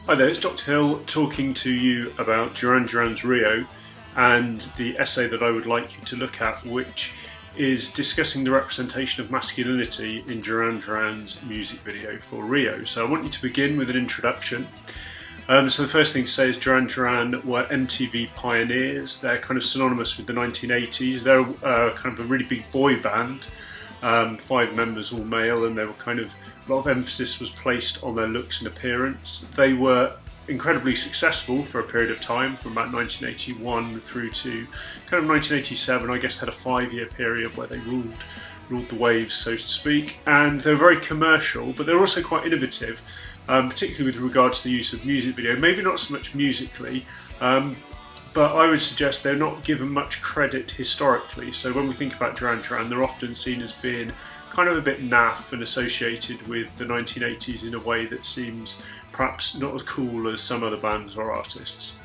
Hi there, it's Dr. Hill talking to you about Duran Duran's Rio and the essay that I would like you to look at, which is discussing the representation of masculinity in Duran Duran's music video for Rio. So I want you to begin with an introduction. So the first thing to say is Duran Duran were MTV pioneers. They're kind of synonymous with the 1980s. They're kind of a really big boy band, 5 members, all male, and they were kind of, a lot of emphasis was placed on their looks and appearance. They were incredibly successful for a period of time, from about 1981 through to kind of 1987. I guess had a 5-year period where they ruled the waves, so to speak. And they were very commercial, but they were also quite innovative, particularly with regard to the use of music video. Maybe not so much musically, but I would suggest they're not given much credit historically. So when we think about Duran Duran, they're often seen as being kind of a bit naff and associated with the 1980s in a way that seems perhaps not as cool as some other bands or artists.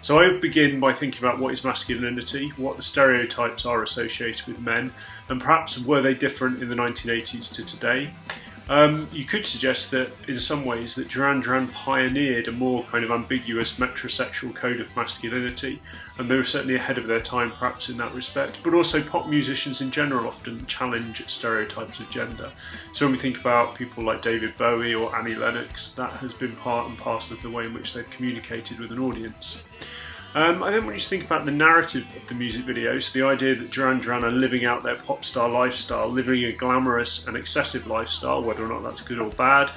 So I would begin by thinking about what is masculinity, what the stereotypes are associated with men, and perhaps were they different in the 1980s to today. You could suggest that in some ways that Duran Duran pioneered a more kind of ambiguous metrosexual code of masculinity, and they were certainly ahead of their time perhaps in that respect, but also pop musicians in general often challenge stereotypes of gender. So when we think about people like David Bowie or Annie Lennox, that has been part and parcel of the way in which they've communicated with an audience. I then want you to think about the narrative of the music videos, the idea that Duran Duran are living out their pop star lifestyle, living a glamorous and excessive lifestyle, whether or not that's good or bad,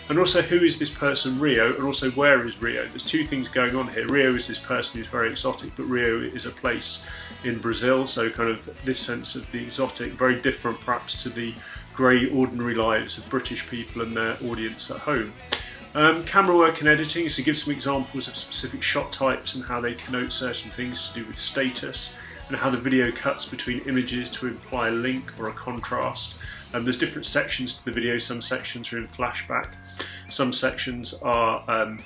and also who is this person Rio, and also where is Rio. There's two things going on here. Rio is this person who's very exotic, but Rio is a place in Brazil, so kind of this sense of the exotic, very different perhaps to the grey ordinary lives of British people and their audience at home. Camera work and editing, so give some examples of specific shot types and how they connote certain things to do with status, and how the video cuts between images to imply a link or a contrast. There's different sections to the video. Some sections are in flashback, some sections are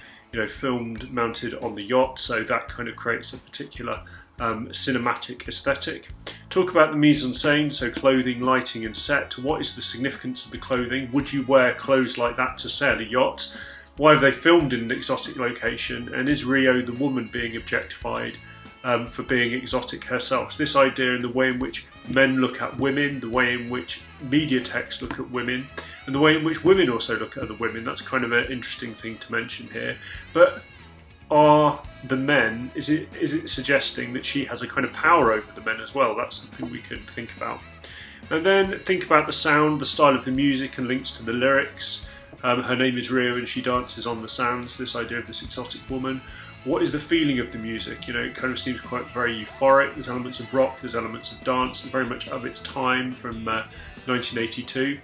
filmed mounted on the yacht, so that kind of creates a particular cinematic aesthetic. Talk about the mise-en-scène, so clothing, lighting and set. What is the significance of the clothing? Would you wear clothes like that to sail a yacht? Why have they filmed in an exotic location? And is Rio the woman being objectified for being exotic herself? So this idea and the way in which men look at women, the way in which media texts look at women, and the way in which women also look at other women, that's kind of an interesting thing to mention here. But are the men, is it suggesting that she has a kind of power over the men as well? That's something we could think about. And then think about the sound, the style of the music and links to the lyrics. Her name is Rio and she dances on the sands, this idea of this exotic woman. What is the feeling of the music? You know, it kind of seems quite very euphoric. There's elements of rock, there's elements of dance, very much of its time from 1982.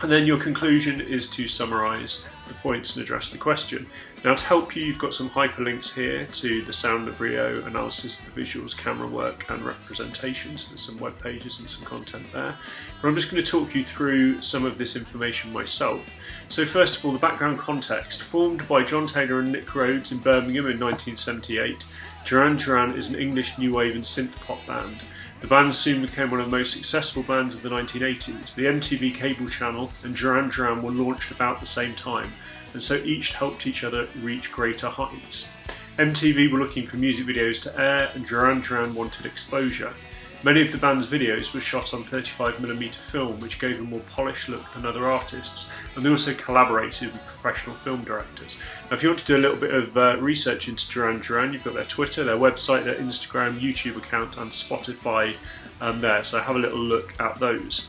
And then your conclusion is to summarise the points and address the question. Now to help you, you've got some hyperlinks here to the Sound of Rio, analysis of the visuals, camera work and representations. There's some web pages and some content there. But I'm just going to talk you through some of this information myself. So first of all, the background context. Formed by John Taylor and Nick Rhodes in Birmingham in 1978, Duran Duran is an English new wave and synth pop band. The band soon became one of the most successful bands of the 1980s. The MTV cable channel and Duran Duran were launched about the same time, and so each helped each other reach greater heights. MTV were looking for music videos to air, and Duran Duran wanted exposure. Many of the band's videos were shot on 35mm film, which gave a more polished look than other artists, and they also collaborated with professional film directors. Now, if you want to do a little bit of research into Duran Duran, you've got their Twitter, their website, their Instagram, YouTube account and Spotify there, so have a little look at those.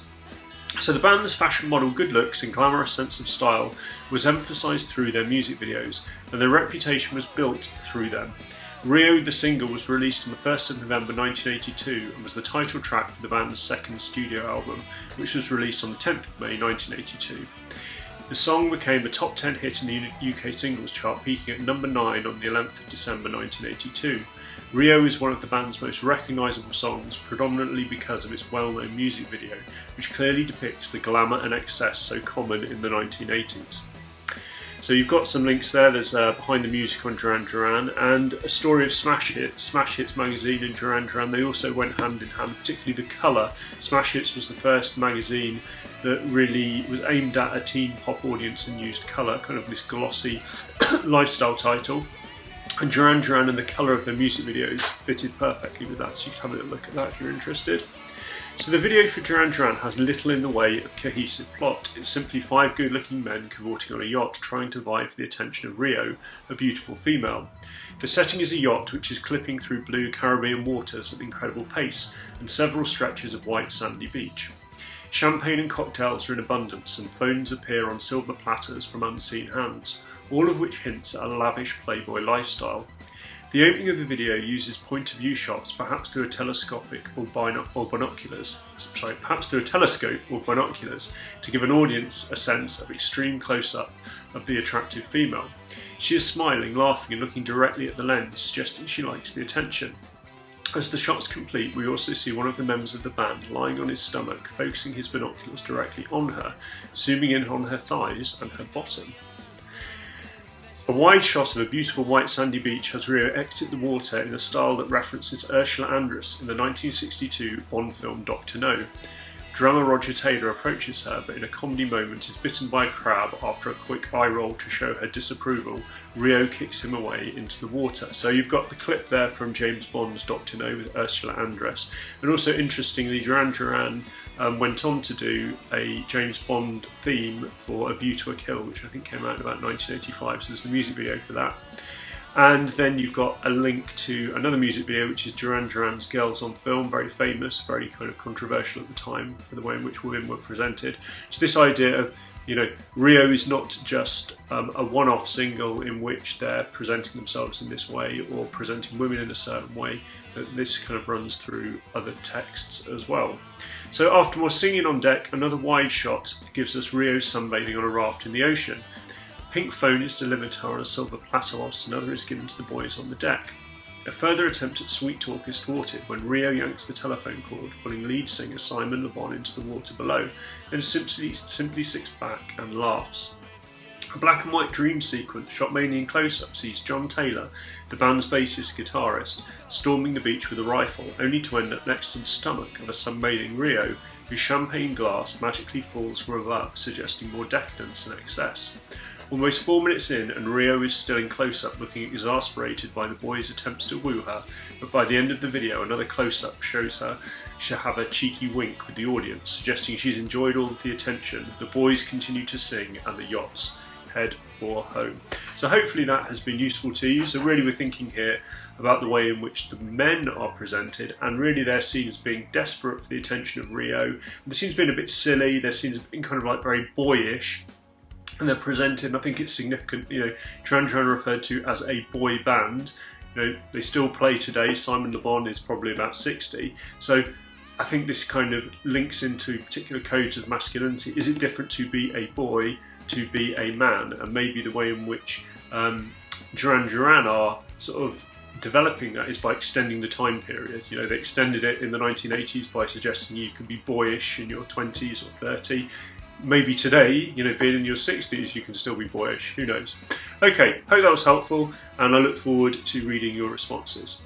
So the band's fashion model good looks and glamorous sense of style was emphasised through their music videos, and their reputation was built through them. Rio, the single, was released on the 1st of November 1982 and was the title track for the band's second studio album, which was released on the 10th of May 1982. The song became a top 10 hit in the UK singles chart, peaking at number 9 on the 11th of December 1982. Rio is one of the band's most recognisable songs, predominantly because of its well-known music video, which clearly depicts the glamour and excess so common in the 1980s. So you've got some links there. There's Behind the Music on Duran Duran and a story of Smash Hits magazine and Duran Duran. They also went hand in hand, particularly the colour. Smash Hits was the first magazine that really was aimed at a teen pop audience and used colour, kind of this glossy lifestyle title. And Duran Duran and the colour of their music videos fitted perfectly with that, so you can have a little look at that if you're interested. So the video for Duran Duran has little in the way of cohesive plot. It's simply 5 good-looking men cavorting on a yacht trying to vie for the attention of Rio, a beautiful female. The setting is a yacht which is clipping through blue Caribbean waters at an incredible pace and several stretches of white sandy beach. Champagne and cocktails are in abundance and phones appear on silver platters from unseen hands, all of which hints at a lavish playboy lifestyle. The opening of the video uses point-of-view shots, perhaps through a telescope or binoculars, to give an audience a sense of extreme close-up of the attractive female. She is smiling, laughing and looking directly at the lens, suggesting she likes the attention. As the shots complete, we also see one of the members of the band lying on his stomach, focusing his binoculars directly on her, zooming in on her thighs and her bottom. A wide shot of a beautiful white sandy beach has Rio exit the water in a style that references Ursula Andress in the 1962 Bond film Dr. No. Drummer Roger Taylor approaches her, but in a comedy moment is bitten by a crab after a quick eye roll to show her disapproval. Rio kicks him away into the water. So you've got the clip there from James Bond's Dr. No with Ursula Andress. And also interestingly, Duran Duran went on to do a James Bond theme for A View to a Kill, which I think came out in about 1985, so there's the music video for that. And then you've got a link to another music video, which is Duran Duran's Girls on Film, very famous, very kind of controversial at the time for the way in which women were presented. So this idea of, you know, Rio is not just a one-off single in which they're presenting themselves in this way or presenting women in a certain way, that this kind of runs through other texts as well. So after more singing on deck, another wide shot gives us Rio sunbathing on a raft in the ocean. A pink phone is delivered to her on a silver platter whilst another is given to the boys on the deck. A further attempt at sweet talk is thwarted when Rio yanks the telephone cord, pulling lead singer Simon Le Bon into the water below, and simply sits back and laughs. A black and white dream sequence, shot mainly in close-up, sees John Taylor, the band's bassist guitarist, storming the beach with a rifle, only to end up next to the stomach of a sunbathing Rio, whose champagne glass magically falls from above, suggesting more decadence and excess. Almost 4 minutes in, and Rio is still in close-up, looking exasperated by the boys' attempts to woo her, but by the end of the video, another close-up shows her to have a cheeky wink with the audience, suggesting she's enjoyed all of the attention. The boys continue to sing, and the yachts head for home. So hopefully that has been useful to you. So really we're thinking here about the way in which the men are presented, and really they're seen as being desperate for the attention of Rio. They seem to be a bit silly, they seem to be kind of like very boyish, and they're presented, and I think it's significant, you know, Duran Duran referred to as a boy band. You know, they still play today. Simon Le Bon is probably about 60. So I think this kind of links into particular codes of masculinity. Is it different to be a boy to be a man? And maybe the way in which Duran Duran are sort of developing that is by extending the time period. You know, they extended it in the 1980s by suggesting you could be boyish in your 20s or 30. Maybe today, you know, being in your 60s, you can still be boyish. Who knows? Okay, hope that was helpful, and I look forward to reading your responses.